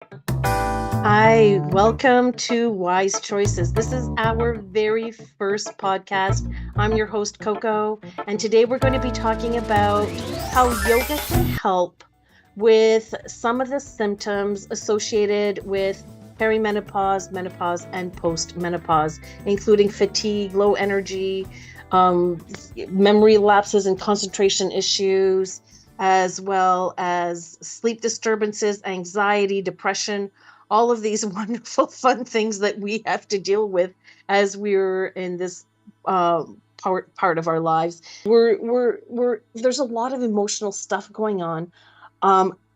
Hi, welcome to Wise Choices. This is our very first podcast. I'm your host, Coco, and today we're going to be talking about how yoga can help with some of the symptoms associated with perimenopause, menopause, and postmenopause, including fatigue, low energy, memory lapses, and concentration issues, as well as sleep disturbances, anxiety, depression, all of these wonderful, fun things that we have to deal with as we're in this part of our lives. We're there's a lot of emotional stuff going on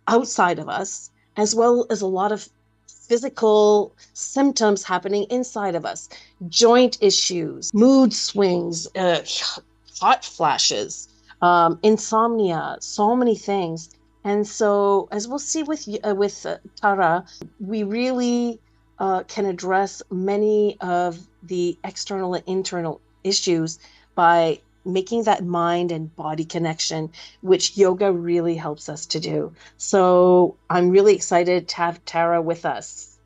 outside of us, as well as a lot of physical symptoms happening inside of us, joint issues, mood swings, hot flashes, insomnia, so many things. And so, as we'll see with Tara, we really can address many of the external and internal issues by making that mind and body connection, which yoga really helps us to do. So I'm really excited to have Tara with us.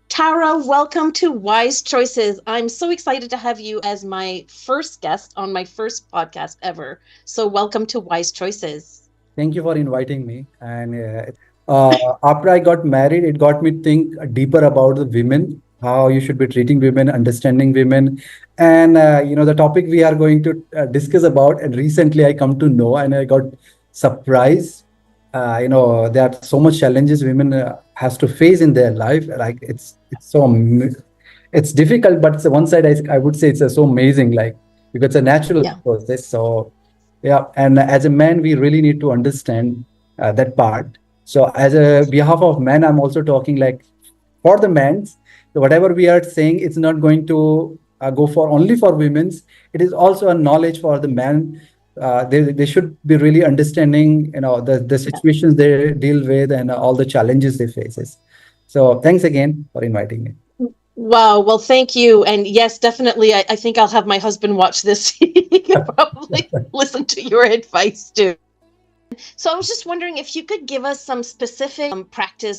Tara, welcome to Wise Choices. I'm so excited to have you as my first guest on my first podcast ever. So welcome to Wise Choices. Thank you for inviting me. And after I got married, it got me think deeper about the women, how you should be treating women, understanding women, and the topic we are going to discuss about. And recently, I come to know, and I got surprised. There are so much challenges women has to face in their life. Like it's difficult, but one side I would say it's so amazing. Like because it's a natural Yeah. process. So yeah, and as a man, we really need to understand that part. So, as a behalf of men, I'm also talking like for the men's. So whatever we are saying, it's not going to go for only for women's. It is also a knowledge for the men. They should be really understanding, the situations they deal with and all the challenges they faces. So, thanks again for inviting me. Wow. Well, thank you. And yes, definitely. I think I'll have my husband watch this. He can probably listen to your advice too. So I was just wondering if you could give us some specific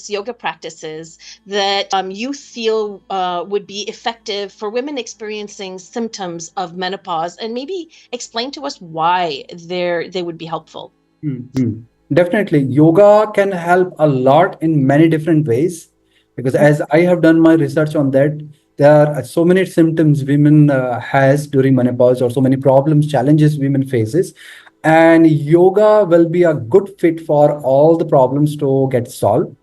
yoga practices that you feel would be effective for women experiencing symptoms of menopause, and maybe explain to us why they would be helpful. Mhm. Definitely, yoga can help a lot in many different ways because as I have done my research on that, there are so many symptoms women has during menopause or so many problems, challenges women faces, and yoga will be a good fit for all the problems to get solved.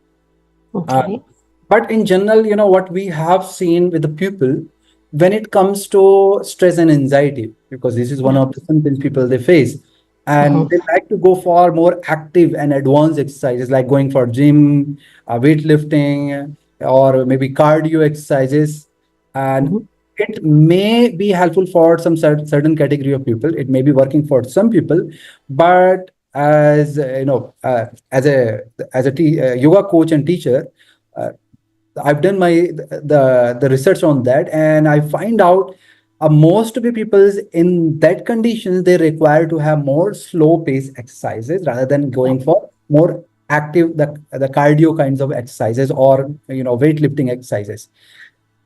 Uh, Okay. but in general, what we have seen with the people when it comes to stress and anxiety, because this is one Yeah. of the symptoms people they face, and Mhm. they like to go for more active and advanced exercises like going for gym, weightlifting, or maybe cardio exercises, and Mhm. it may be helpful for some certain category of people. It may be working for some people, but as as a yoga coach and teacher, uh, I've done the research on that, and I find out most of the people in that conditions they require to have more slow pace exercises rather than Yeah. going for more active the cardio kinds of exercises or weightlifting exercises.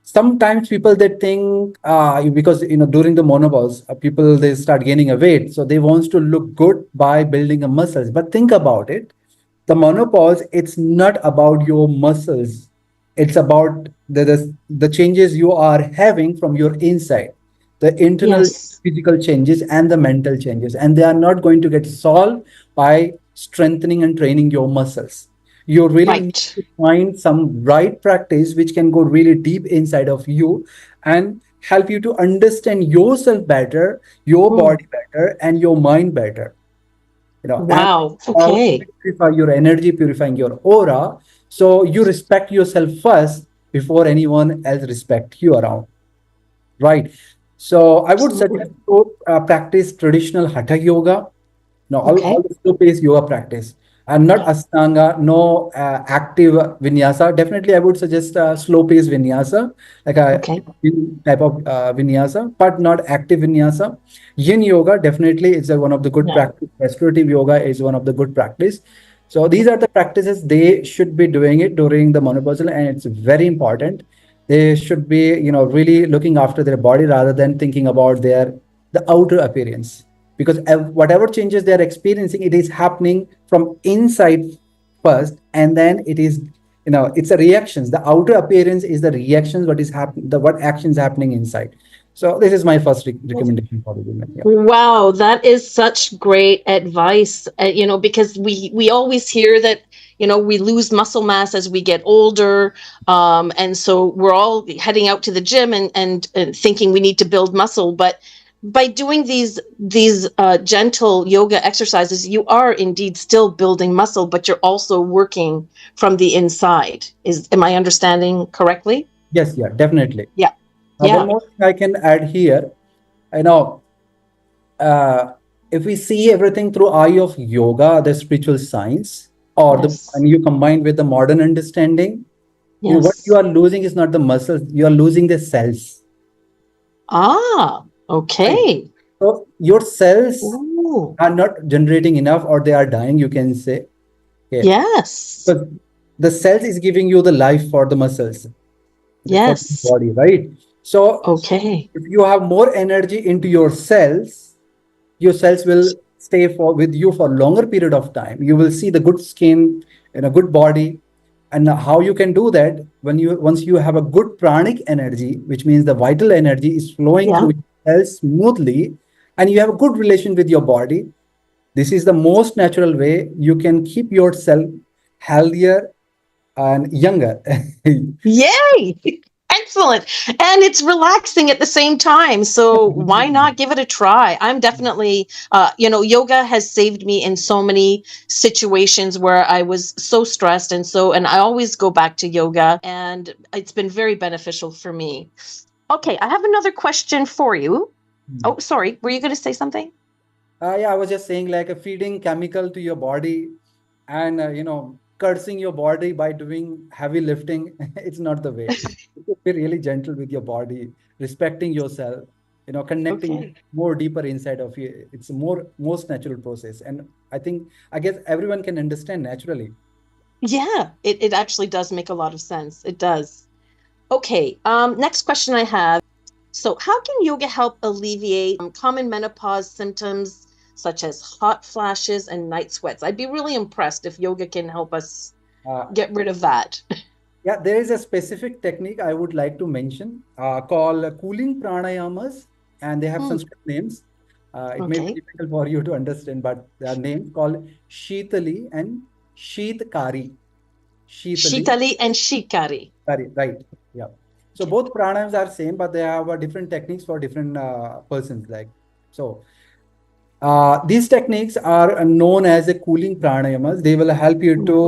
Sometimes people they think because during the menopause people they start gaining a weight, so they wants to look good by building a muscles. But think about it, the menopause it's not about your muscles, it's about the changes you are having from your inside, the internal Yes. physical changes and the mental changes, and they are not going to get solved by strengthening and training your muscles. You really need Right. to find some right practice which can go really deep inside of you and help you to understand yourself better, your Mm. body better, and your mind better. And Wow. all Okay. purify your energy, purifying your aura. So you respect yourself first before anyone else respect you around. Right. So I would Absolutely. suggest to practice traditional hatha yoga. No, all Okay. the slow pace yoga practice and not Ashtanga, no active vinyasa. Definitely, I would suggest slow pace vinyasa, like a Okay. yin type of vinyasa, but not active vinyasa. Yin yoga definitely is one of the good Yeah. practice. Restorative yoga is one of the good practice. So these are the practices they should be doing it during the menopausal, and it's very important. They should be, really looking after their body rather than thinking about the outer appearance. Because whatever changes they're experiencing, it is happening from inside first, and then it's a reactions. The outer appearance is the reactions, what is happening, the what actions happening inside. So this is my first recommendation for the women. Yeah. Wow, that is such great advice. Because we always hear that, we lose muscle mass as we get older, and so we're all heading out to the gym and thinking we need to build muscle. But by doing these gentle yoga exercises, you are indeed still building muscle, but you're also working from the inside. Am I understanding correctly? Yes, yeah, definitely. Yeah, One yeah, more thing I can add here. I know uh, if we see everything through eye of yoga, the spiritual science, yes, and you combine with the modern understanding, what you yes. are losing is not the muscles, you are losing the cells. Ah, Right. okay. So your cells Ooh, are not generating enough, or they are dying, you can say. Okay. yes, But the cells is giving you the life for the muscles, for the yes. body, right? So Okay. if you have more energy into your cells will stay for with you for longer period of time. You will see the good skin and a good body. And how you can do that, when you once you have a good pranic energy, which means the vital energy is flowing Yeah. through your cells smoothly, and you have a good relation with your body. This is the most natural way you can keep yourself healthier and younger. Yay! Excellent. And it's relaxing at the same time. So why not give it a try? I'm definitely, yoga has saved me in so many situations where I was so stressed. And I always go back to yoga, and it's been very beneficial for me. Okay. I have another question for you. Oh, sorry. Were you going to say something? Yeah, I was just saying, like a feeding chemical to your body, and cursing your body by doing heavy lifting. It's not the way. You should be really gentle with your body, respecting yourself, connecting Okay. more deeper inside of you. It's a most natural process, and I guess everyone can understand naturally. Yeah, it actually does make a lot of sense. It does. Okay, next question I have. So, how can yoga help alleviate common menopause symptoms such as hot flashes and night sweats? I'd be really impressed if yoga can help us Uh, get rid of that. yeah, there is a specific technique I would like to mention called cooling pranayamas, and they have Hmm, Sanskrit names. It may be okay. difficult for you to understand, but they are names called Shitali and Shitkari. Shitali, Shitali and Shikari. Kari, right? Yeah. So Okay. both pranayams are same, but they have different techniques for different persons. Like so, these techniques are known as a cooling pranayamas. They will help you Hmm. to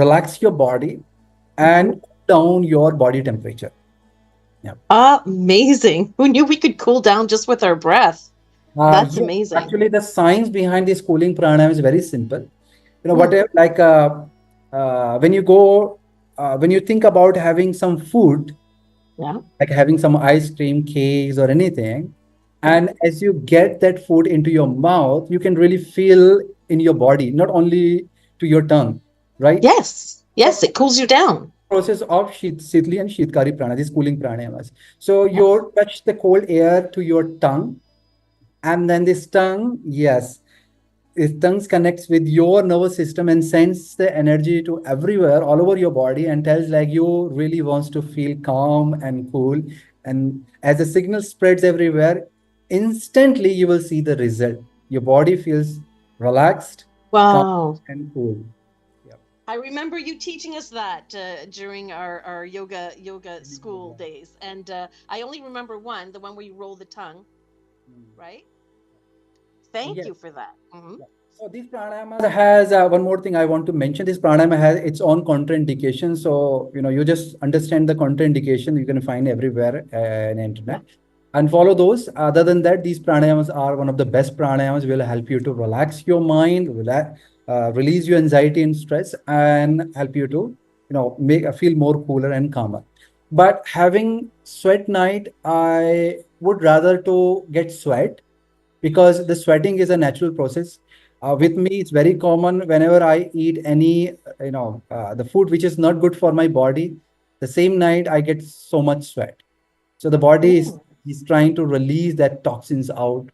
relax your body Hmm. and cool down your body temperature. Yeah. Amazing. Who knew we could cool down just with our breath? That's Yes, amazing. actually, the science behind this cooling pranayama is very simple. Hmm. Whatever, like when you think about having some food, Yeah. like having some ice cream, cakes, or anything, Yeah. and as you get that food into your mouth, you can really feel in your body, not only to your tongue, right? Yes. Yes, So it cools you down. process of Sitli and Shitkari prana, these cooling pranayamas. So Yes. you touch the cold air to your tongue, and then this tongue, yes, this tongue connects with your nervous system and sends the energy to everywhere, all over your body, and tells like you really wants to feel calm and cool. And as the signal spreads everywhere, instantly you will see the result. Your body feels relaxed, calm, Wow. and cool. Yeah. I remember you teaching us that during our yoga school Yeah. days, and I only remember one, the one where you roll the tongue, Mm. right? Thank Yes. you for that. Yeah. So this pranayama has one more thing I want to mention. This pranayama has its own contraindication. So you just understand the contraindication you can find everywhere in the Yeah. internet, and follow those. Other than that, these pranayamas are one of the best pranayamas. Will help you to relax your mind, release your anxiety and stress, and help you to make feel more cooler and calmer. But having sweat night, I would rather to get sweat, because the sweating is a natural process. With me, it's very common whenever I eat any, the food which is not good for my body, the same night I get so much sweat. So the body Mm, is trying to release that toxins out,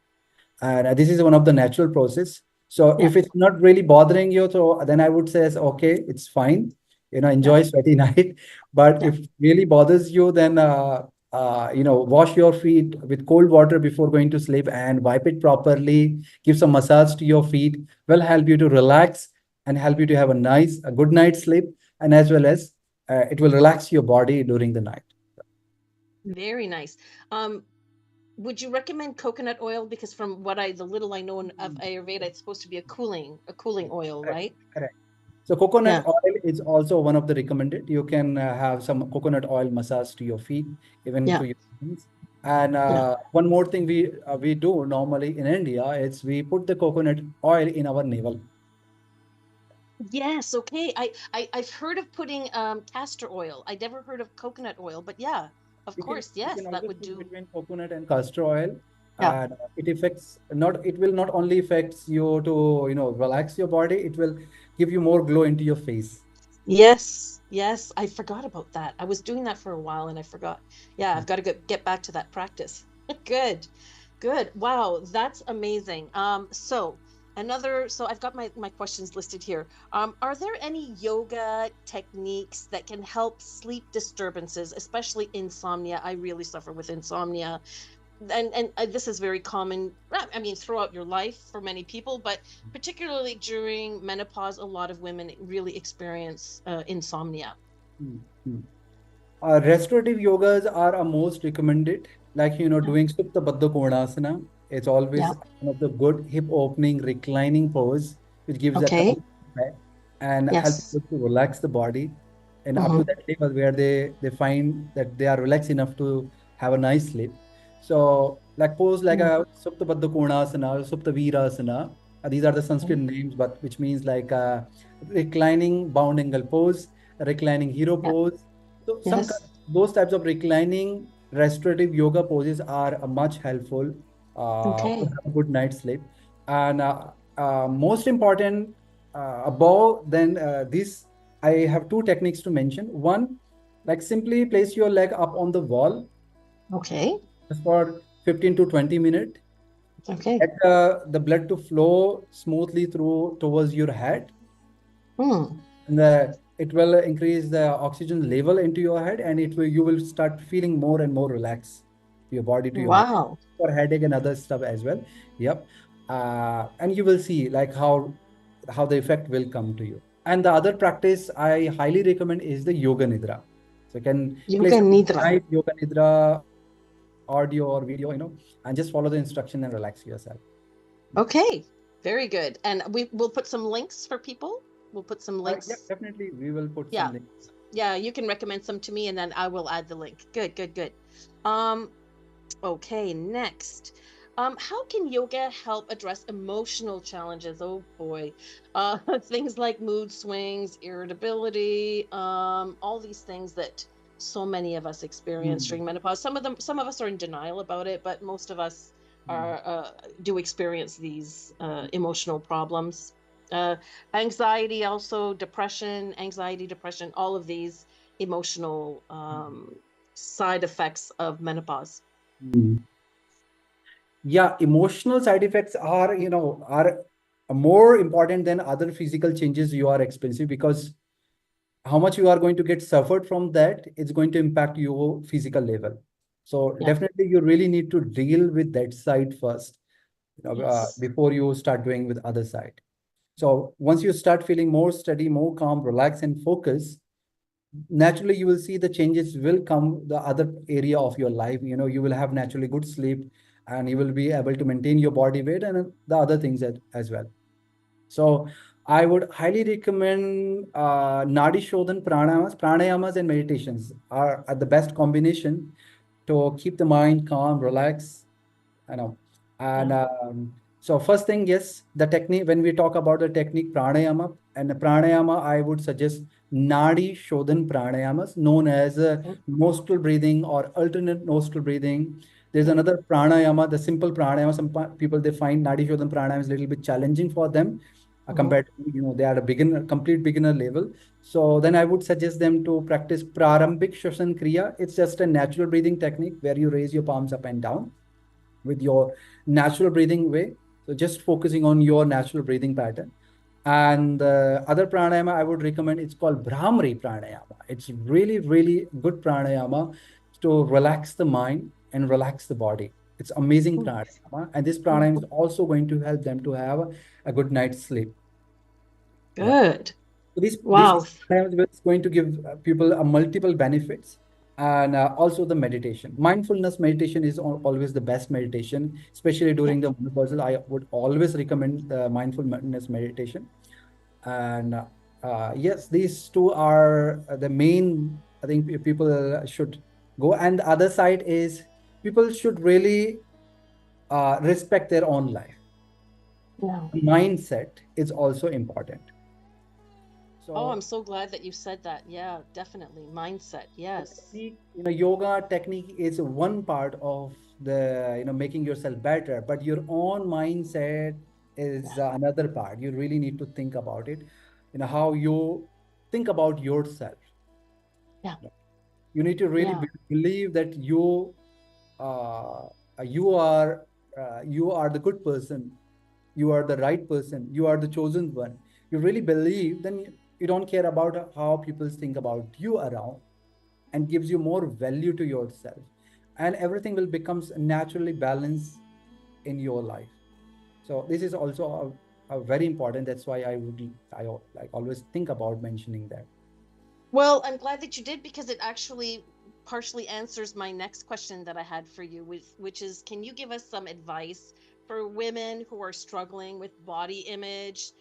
and this is one of the natural process. So yeah, if it's not really bothering you, so then I would say, okay, it's fine. yeah, Enjoy sweaty night. But yeah. if really bothers you, then wash your feet with cold water before going to sleep and wipe it properly. Give some massage to your feet. Will help you to relax and help you to have a good night's sleep, and as well as it will relax your body during the night. Very nice. Um, would you recommend coconut oil? Because from what the little I know of Ayurveda, it's supposed to be a cooling oil, Correct. right? Correct. So coconut Yeah, oil is also one of the recommended. You can have some coconut oil massage to your feet, even yeah, to your hands. And yeah. one more thing we do normally in India is we put the coconut oil in our navel. Yes, okay. I've heard of putting castor oil. I never heard of coconut oil, but yeah, of You can course, you yes, can that always would choose do. between coconut and castor oil, Yeah. and it will not only affects you to relax your body, it will give you more glow into your face. Yes, yes, I forgot about that. I was doing that for a while and I forgot. Yeah, I've got to get back to that practice. Good. Good. Wow, that's amazing. So I've got my questions listed here. Are there any yoga techniques that can help sleep disturbances, especially insomnia? I really suffer with insomnia, and this is very common, I mean, throughout your life for many people, but particularly during menopause, a lot of women really experience insomnia. Hmm. Hmm. Restorative yogas are a most recommended, like Yeah, doing Supta Baddha Konasana. It's always yeah. one of the good hip opening reclining pose, which gives a Okay. calm effect and help Yes. people to relax the body, and up to Mm-hmm. that level where they find that they are relaxed enough to have a nice sleep. So like pose like a Supta Baddha Konasana, Supta Virasana. These are the Sanskrit Okay. names, but which means like reclining bound angle pose, reclining hero Yeah. pose. So Yes. those types of reclining restorative yoga poses are much helpful to Okay. have a good night's sleep. And most important, above then this, I have two techniques to mention. One, like simply place your leg up on the wall Okay. just for 15 to 20 minutes. Okay. Let the blood to flow smoothly through towards your head, Hmm. and it will increase the oxygen level into your head, and you will start feeling more and more relaxed to your body, to your mind, Wow. for headache and other stuff as well. Yep. And you will see like how the effect will come to you. And the other practice I highly recommend is the yoga nidra. So you can play Yoga some nidra. nice yoga nidra audio or video, and just follow the instruction and relax yourself. Okay. Very good. And we'll put some links for people. We'll put some Yeah, links. definitely we will put Yeah. some links. Yeah, you can recommend some to me and then I will add the link. Good, good, good. Um, Okay, next. How can yoga help address emotional challenges? Oh boy. Things like mood swings, irritability, all these things that so many of us experience Hmm. during menopause. Some of us are in denial about it, but most of us Hmm. are do experience these emotional problems. Uh, Anxiety, also depression, all of these emotional side effects of menopause. Hmm. Yeah, emotional side effects are more important than other physical changes you are experiencing, because how much you are going to get suffered from that, it's going to impact your physical level. So Yeah. definitely you really need to deal with that side first, Yes. before you start doing with other side. So once you start feeling more steady, more calm, relaxed, and focused, naturally you will see the changes will come the other area of your life. You will have naturally good sleep, and you will be able to maintain your body weight and the other things as well. So I would highly recommend nadi shodhan pranayamas and meditations are the best combination to keep the mind calm, relax. I know. And Yeah. so first thing, yes, the technique, when we talk about the technique pranayama, and the pranayama, I would suggest Nadi Shodhan pranayamas, known as Okay. nostril breathing or alternate nostril breathing. There's Yeah. another pranayama, the simple pranayama. Some people they find Nadi Shodhan pranayama is a little bit challenging for them Hmm. compared to, they are a beginner, complete beginner level. So then I would suggest them to practice Prarambhik Shwasan Kriya. It's just a natural breathing technique where you raise your palms up and down with your natural breathing way. So just focusing on your natural breathing pattern. And the other pranayama I would recommend, it's called Brahmari pranayama. It's really, really good pranayama to relax the mind and relax the body. It's amazing pranayama. And this pranayama is also going to help them to have a good night's sleep. Yeah. Good. So this Wow. is going to give people multiple benefits, and also the meditation. Mindfulness meditation is always the best meditation, especially Yeah. during the menopausal. I would always recommend the mindfulness meditation. And yes, these two are the main. I think people should go. And the other side is people should really respect their own life. Yeah. Mindset is also important. Oh, I'm So so glad that you said that. Yeah, definitely. Mindset. Yes. technique, yoga technique is one part of the, making yourself better, but your own mindset is Yeah. another part. You really need to think about it, how you think about yourself. Yeah. You need to really Yeah. believe that uh, you are you are the good person, you are the right person, you are the chosen one. You really believe, then you don't care about how people think about you around, and gives you more value to yourself, and everything will becomes naturally balanced in your life. So this is also a very important. That's why I like always think about mentioning that. Well, I'm glad that you did because it actually partially answers my next question that I had for you, which is, can you give us some advice for women who are struggling with body image?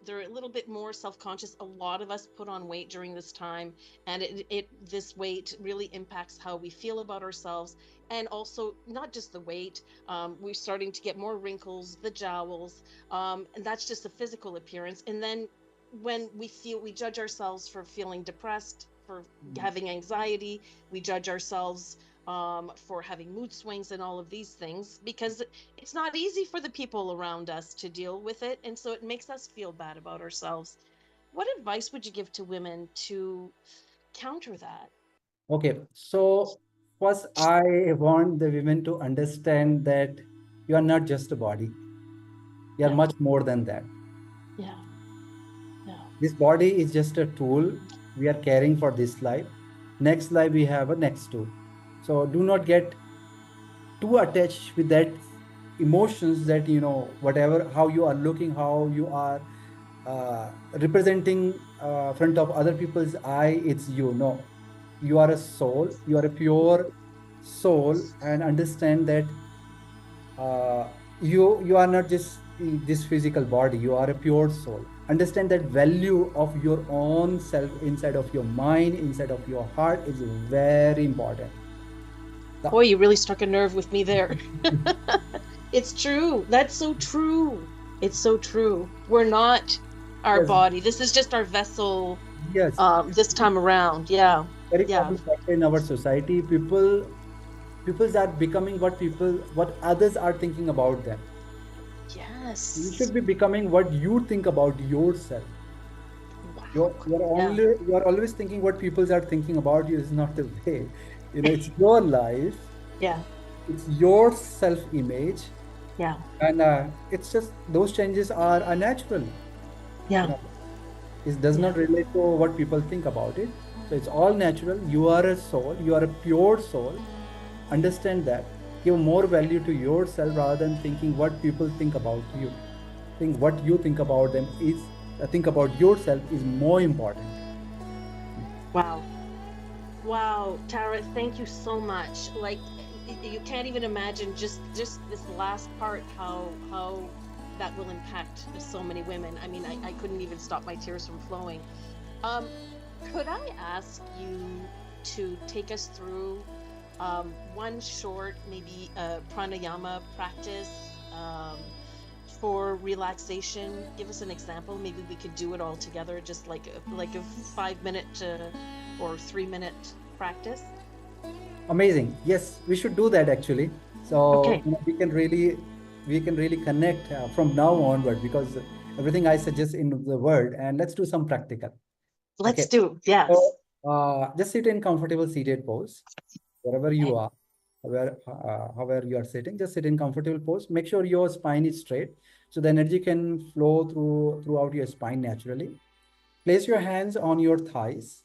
They're a little bit more self-conscious. A lot of us put on weight during this time, and this weight really impacts how we feel about ourselves, and also not just the weight. We're starting to get more wrinkles, the jowls, and that's just a physical appearance. And then when we judge ourselves for feeling depressed, for having anxiety, we judge ourselves for having mood swings and all of these things, because it's not easy for the people around us to deal with it, and so it makes us feel bad about ourselves. What advice would you give to women to counter that? Okay, so first I want the women to understand that you are not just a body, you are Yeah. much more than that. Yeah. Yeah. This body is just a tool we are carrying for this life. Next life we have a next tool. So do not get too attached with that emotions, that whatever, how you are looking, how you are representing front of other people's eye, it's you. No, you are a soul, you are a pure soul, and understand that you are not just this physical body, you are a pure soul. Understand that value of your own self inside of your mind, inside of your heart, is very important. Boy, The- you really struck a nerve with me there. It's true. That's so true. It's so true. We're not our yes, body. This is just our vessel, yes, this time around. Yeah. very Yeah. common factor in our society. People are becoming what others are thinking about them. You Yes. should be becoming what you think about yourself. Wow. Yeah. You are always thinking what people are thinking about you is not the way. It's your life, Yeah. it's your self-image, Yeah. and it's just those changes are natural. You Yeah. know, it does Yeah. not relate to what people think about it. So it's all natural. You are a soul. You are a pure soul. Understand that. Give more value to yourself rather than thinking what people think about you. Think what you think about them is. Think about yourself is more important. Wow. Wow, Tara, thank you so much. Like, you can't even imagine just this last part, how that will impact so many women. I mean, I couldn't even stop my tears from flowing. Um, could I ask you to take us through one short, maybe pranayama practice for relaxation? Give us an example. Maybe we could do it all together, just like a 5 minute or 3 minute practice. Amazing. Yes, we should do that actually. So Okay, we can really connect from now onward, because everything I suggest in the word, and let's do some practical. let's Okay. do. So Yes. just sit in comfortable seated pose wherever you Okay. are, however you are sitting. Just sit in comfortable pose. Make sure your spine is straight, so the energy can flow throughout your spine naturally. Place your hands on your thighs.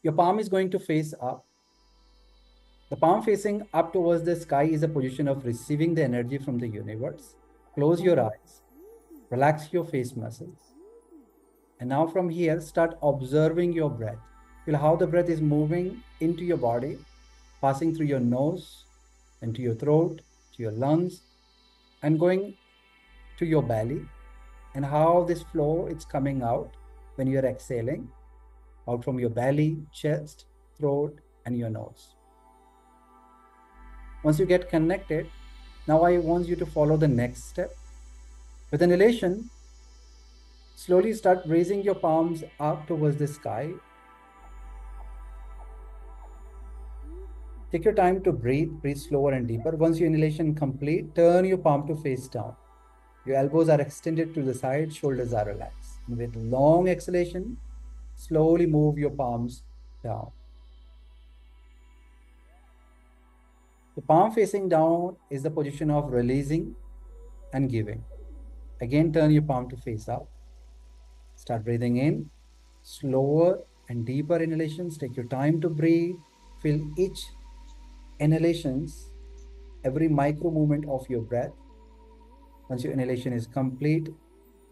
Your palm is going to face up. The palm facing up towards the sky is a position of receiving the energy from the universe. Close your Mhm. eyes, relax your face muscles. And now from here, start observing your breath. Feel how the breath is moving into your body, passing through your nose, into your throat, to your lungs, and going to your belly. And how this flow is coming out when you are exhaling, out from your belly, chest, throat, and your nose. Once you get connected, now I want you to follow the next step. With an elation, slowly start raising your palms up towards the sky. Take your time to breathe slower and deeper. Once your inhalation complete, turn your palm to face down. Your elbows are extended to the side, shoulders are relaxed. And with long exhalation, slowly move your palms down. The palm facing down is the position of releasing and giving. Again, turn your palm to face up. Start breathing in, slower and deeper inhalations. Take your time to breathe. Feel each inhalations, every micro movement of your breath. Once your inhalation is complete,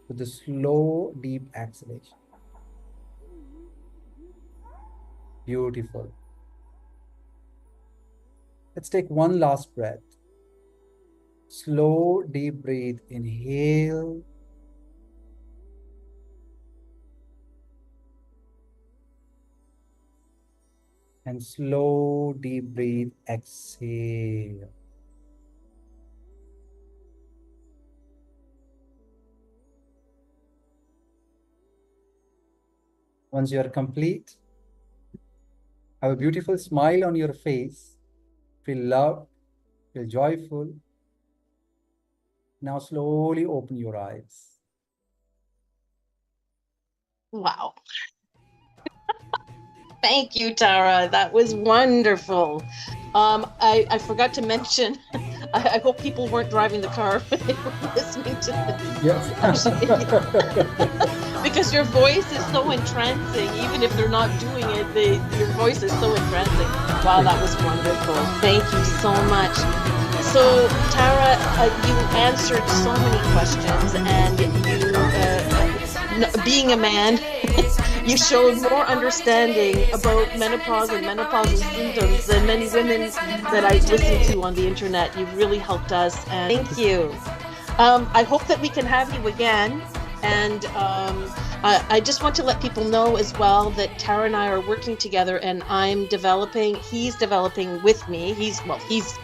with the slow, deep exhalation. Beautiful. Let's take one last breath. Slow, deep breathe. Inhale. And slow, deep breathe. Exhale. Once you are complete, have a beautiful smile on your face. Feel loved, feel joyful. Now slowly open your eyes. Wow. Thank you, Tara. That was wonderful. I forgot to mention, I hope people weren't driving the car when they were listening to this. Yes. Because your voice is so entrancing, even if they're not doing it, your voice is so entrancing. Wow, that was wonderful. Thank you so much. So, Tara, you answered so many questions, and being a man, you showed more understanding about menopause and menopausal symptoms than many women that I listen to on the internet. You've really helped us, and thank you. I hope that we can have you again. And I just want to let people know as well that Tara and I are working together, and he's developing with me. He's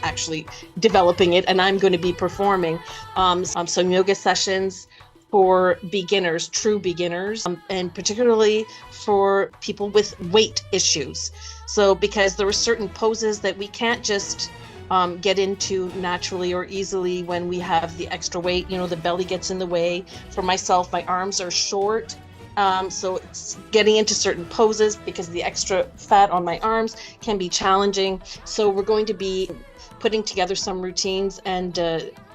actually developing it, and I'm going to be performing some yoga sessions for beginners, true beginners, and particularly for people with weight issues. So because there are certain poses that we can't just get into naturally or easily when we have the extra weight. The belly gets in the way. For myself, my arms are short. So it's getting into certain poses because the extra fat on my arms can be challenging. So we're going to be putting together some routines, and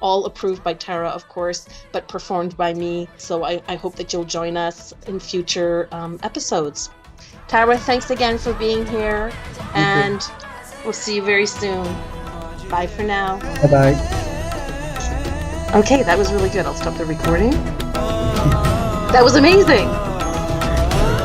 all approved by Tara, of course, but performed by me. So I hope that you'll join us in future episodes. Tara, thanks again for being here, and we'll see you very soon. Bye for now. Bye-bye. Okay, that was really good. I'll stop the recording. That was amazing.